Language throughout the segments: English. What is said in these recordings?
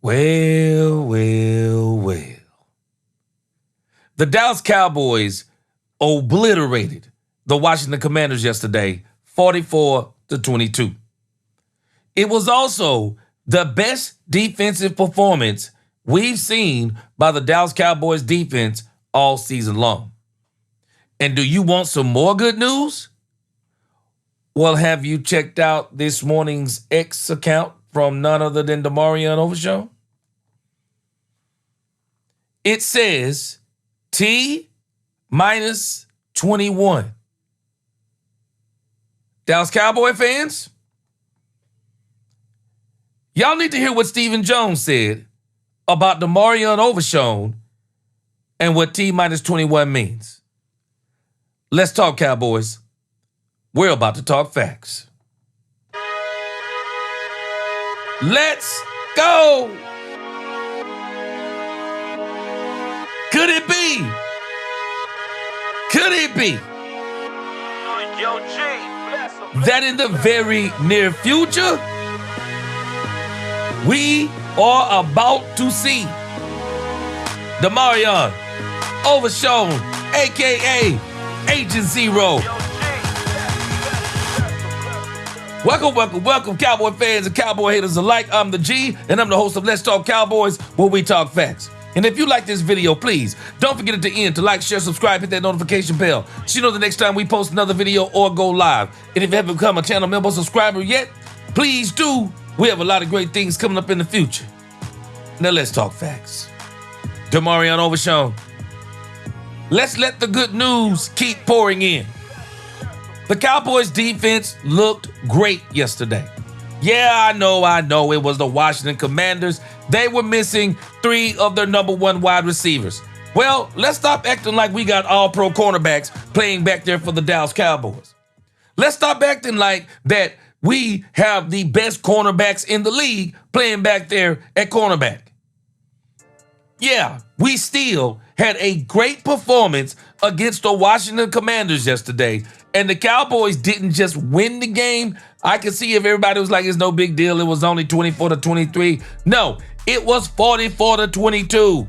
Well. The Dallas Cowboys obliterated the Washington Commanders yesterday, 44-22. It was also the best defensive performance we've seen by the Dallas Cowboys defense all season long. And do you want some more good news? Well, have you checked out this morning's X account from none other than Demarvion Overshown? It says T-21. Dallas Cowboy fans, y'all need to hear what Stephen Jones said about Demarvion Overshown and what T-21 means. Let's talk Cowboys. We're about to talk facts. Let's go! Could it be? That in the very near future, we are about to see Demarvion Overshown, a.k.a. Agent Zero. Welcome, Cowboy fans and Cowboy haters alike. I'm the G, and I'm the host of Let's Talk Cowboys, where we talk facts. And if you like this video, please don't forget at the end to like, share, subscribe, hit that notification bell so you know the next time we post another video or go live. And if you haven't become a channel member or subscriber yet, please do. We have a lot of great things coming up in the future. Now let's talk facts. Demarvion Overshown. Let's let the good news keep pouring in. The Cowboys defense looked great yesterday. Yeah, I know. It was the Washington Commanders. They were missing 3 of their number 1 wide receivers. Well, let's stop acting like we got all-pro cornerbacks playing back there for the Dallas Cowboys. Let's stop acting like that we have the best cornerbacks in the league playing back there at cornerback. Yeah, we still had a great performance against the Washington Commanders yesterday, and the Cowboys didn't just win the game. I can see if everybody was like, it's no big deal, it was only 24-23. No, it was 44-22.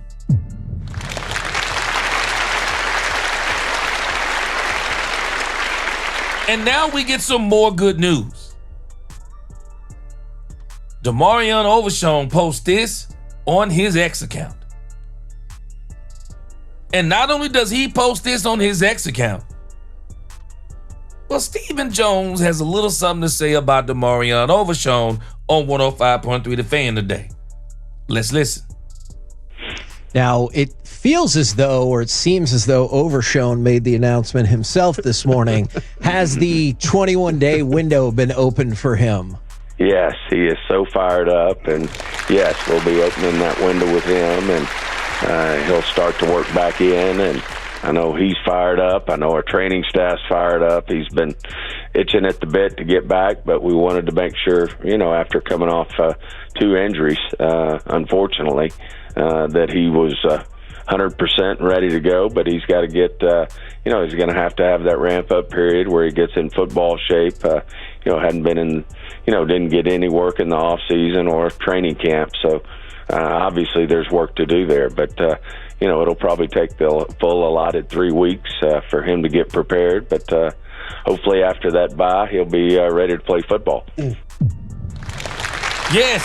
And now we get some more good news. Demarvion Overshown posts this on his X account. And not only does he post this on his X account, well, Stephen Jones has a little something to say about Demarvion Overshown on 105.3 The Fan today. Let's listen. Now, it feels as though, or it seems as though Overshown made the announcement himself this morning. Has the 21-day window been opened for him? Yes, he is so fired up, and yes, we'll be opening that window with him, and he'll start to work back in, and I know he's fired up. I know our training staff's fired up. He's been itching at the bit to get back, but we wanted to make sure, after coming off 2 injuries, unfortunately, that he was 100% ready to go. But he's got to get, he's going to have that ramp-up period where he gets in football shape. Hadn't been in, didn't get any work in the off-season or training camp. So obviously there's work to do there. But, it'll probably take the full allotted 3 weeks for him to get prepared. But hopefully after that bye, he'll be ready to play football. Yes,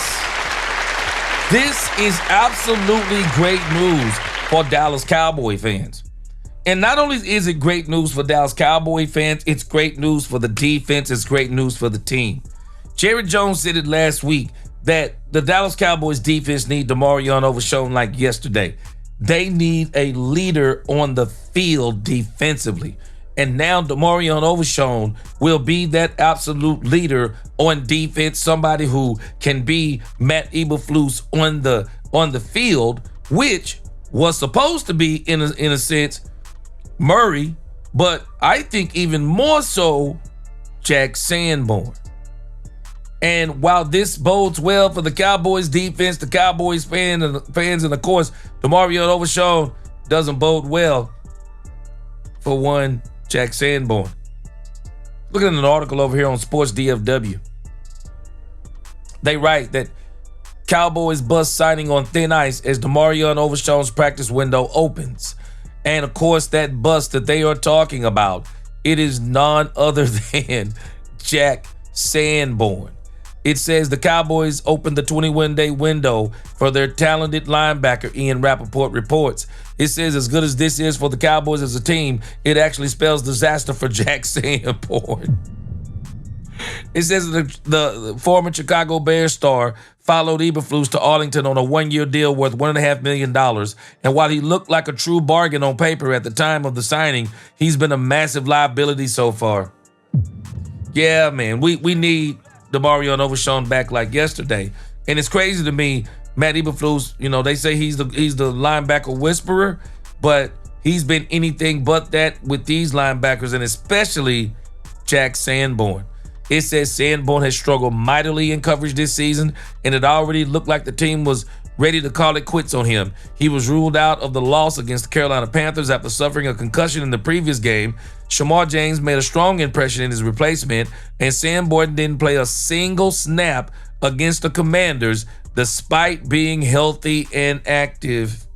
this is absolutely great news for Dallas Cowboy fans. And not only is it great news for Dallas Cowboy fans, it's great news for the defense, it's great news for the team. Jerry Jones said it last week that the Dallas Cowboys defense need Demarvion Overshown like yesterday. They need a leader on the field defensively. And now Demarvion Overshown will be that absolute leader on defense, somebody who can be Matt Eberflus on the field, which was supposed to be, in a sense, Murray, but I think even more so Jack Sanborn. And while this bodes well for the Cowboys defense, the Cowboys fans, and of course, Demarvion Overshown doesn't bode well for one Jack Sanborn. Looking at an article over here on Sports DFW. They write that Cowboys bust signing on thin ice as Demarvion Overshown's practice window opens. And of course, that bust that they are talking about, it is none other than Jack Sanborn. It says the Cowboys opened the 21-day window for their talented linebacker, Ian Rappaport reports. It says as good as this is for the Cowboys as a team, it actually spells disaster for Jack Sanborn. It says the former Chicago Bears star followed Eberflus to Arlington on a one-year deal worth $1.5 million. And while he looked like a true bargain on paper at the time of the signing, he's been a massive liability so far. Yeah, man, we need Demarvion Overshown back like yesterday. And it's crazy to me, Matt Eberflus, they say he's the linebacker whisperer, but he's been anything but that with these linebackers, and especially Jack Sanborn. It says Sanborn has struggled mightily in coverage this season, and it already looked like the team was ready to call it quits on him. He was ruled out of the loss against the Carolina Panthers after suffering a concussion in the previous game. Shamar James made a strong impression in his replacement, and Sanborn didn't play a single snap against the Commanders despite being healthy and active.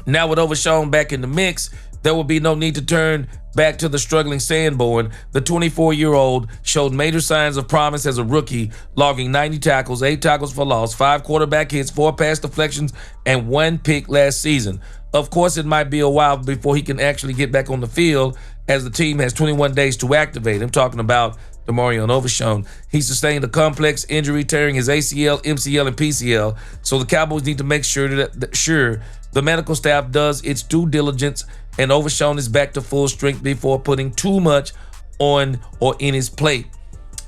Now with Overshown back in the mix, there will be no need to turn back to the struggling Sanborn. The 24-year-old showed major signs of promise as a rookie, logging 90 tackles, 8 tackles for loss, 5 quarterback hits, 4 pass deflections, and 1 pick last season. Of course, it might be a while before he can actually get back on the field, as the team has 21 days to activate him. Talking about Demarvion Overshown. He sustained a complex injury, tearing his ACL, MCL, and PCL, so the Cowboys need to make sure the medical staff does its due diligence and Overshown is back to full strength before putting too much on or in his plate.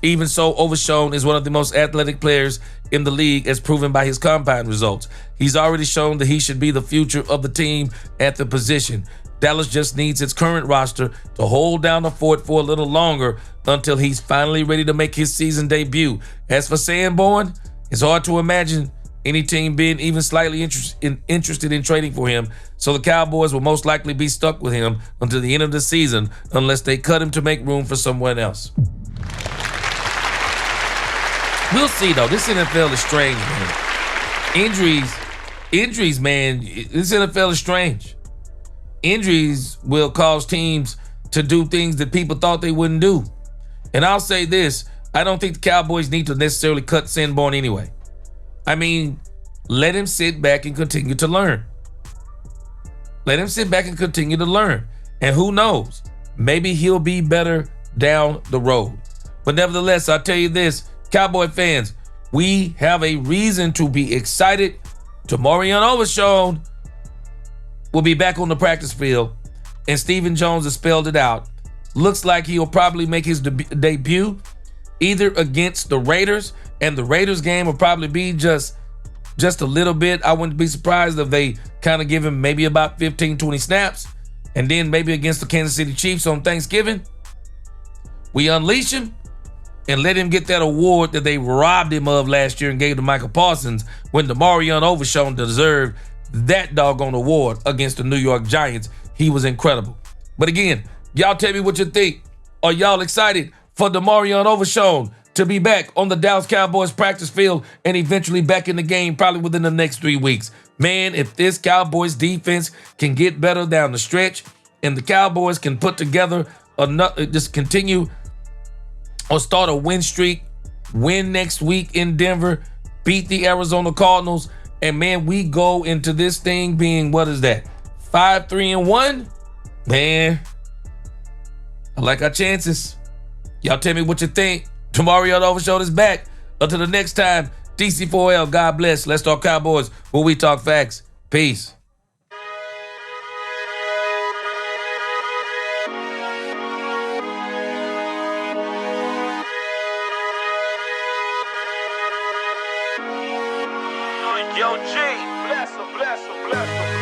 Even so, Overshown is one of the most athletic players in the league, as proven by his combine results. He's already shown that he should be the future of the team at the position. Dallas just needs its current roster to hold down the fort for a little longer until he's finally ready to make his season debut. As for Sanborn, it's hard to imagine any team being even slightly interested in trading for him, so the Cowboys will most likely be stuck with him until the end of the season unless they cut him to make room for someone else. We'll see, though. This NFL is strange, man. Injuries, man. This NFL is strange. Injuries will cause teams to do things that people thought they wouldn't do. And I'll say this, I don't think the Cowboys need to necessarily cut Sanborn anyway. I mean, let him sit back and continue to learn. Let him sit back and continue to learn. And who knows, maybe he'll be better down the road. But nevertheless, I'll tell you this, Cowboy fans, we have a reason to be excited. Demarvion Overshown will be back on the practice field, and Stephen Jones has spelled it out. Looks like he'll probably make his debut either against the Raiders, and the Raiders game will probably be just a little bit. I wouldn't be surprised if they kind of give him maybe about 15, 20 snaps, and then maybe against the Kansas City Chiefs on Thanksgiving, we unleash him and let him get that award that they robbed him of last year and gave to Michael Parsons, when Demarvion Overshown deserved that doggone award against the New York Giants. He was incredible. But again, y'all tell me what you think. Are y'all excited for Demarvion Overshown to be back on the Dallas Cowboys practice field and eventually back in the game probably within the next 3 weeks? Man, if this Cowboys defense can get better down the stretch and the Cowboys can put together just continue or start a win streak, win next week in Denver, beat the Arizona Cardinals, and man, we go into this thing being, 5-3-1? Man, I like our chances. Y'all tell me what you think. Demarvion Overshown is back. Until the next time, DC4L, God bless. Let's talk Cowboys, where we talk facts. Peace. Yo, G, bless him, bless him, bless him.